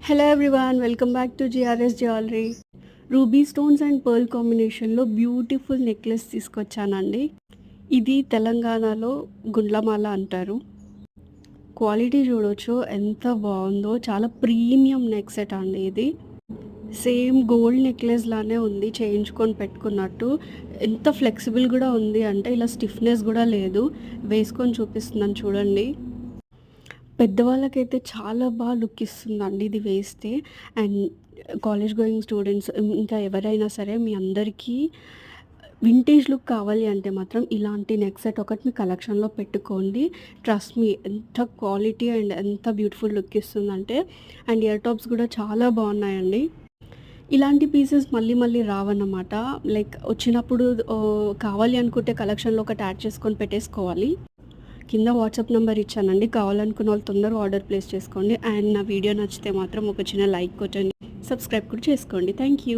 Hello everyone, welcome back to GRS jewellery. Ruby stones and pearl కాంబినేషన్లో beautiful necklace తీసుకొచ్చానండి. ఇది తెలంగాణలో గుండ్లమాల అంటారు. క్వాలిటీ చూడొచ్చు ఎంత బాగుందో, చాలా ప్రీమియం నెక్ సెట్ అండి ఇది. సేమ్ గోల్డ్ నెక్లెస్ లానే ఉంది, చేయించుకొని పెట్టుకున్నట్టు. ఎంత ఫ్లెక్సిబుల్ కూడా ఉంది అంటే ఇలా స్టిఫ్నెస్ కూడా లేదు. వేసుకొని చూపిస్తున్నాను చూడండి. పెద్దవాళ్ళకైతే చాలా బాగా లుక్ ఇస్తుందండి ఇది వేస్తే. అండ్ కాలేజ్ గోయింగ్ స్టూడెంట్స్ ఇంకా ఎవరైనా సరే మీ అందరికీ వింటేజ్ లుక్ కావాలి అంటే మాత్రం ఇలాంటి నెక్ సెట్ ఒకటి మీ కలెక్షన్లో పెట్టుకోండి. ట్రస్ట్ మీ, ఎంత క్వాలిటీ అండ్ ఎంత బ్యూటిఫుల్ లుక్ ఇస్తుందంటే. అండ్ ఇయర్ టాప్స్ కూడా చాలా బాగున్నాయండి. ఇలాంటి పీసెస్ మళ్ళీ మళ్ళీ రావన్నమాట. లైక్ వచ్చినప్పుడు కావాలి అనుకుంటే కలెక్షన్లో ఒకటి యాడ్ చేసుకొని పెట్టేసుకోవాలి. కింద వాట్సాప్ నెంబర్ ఇచ్చానండి, కావాలనుకున్న వాళ్ళు తొందరగా ఆర్డర్ ప్లేస్ చేసుకోండి. అండ్ నా వీడియో నచ్చితే మాత్రం ఒక చిన్న లైక్ కొట్టండి, సబ్స్క్రైబ్ కూడా చేసుకోండి. Thank you.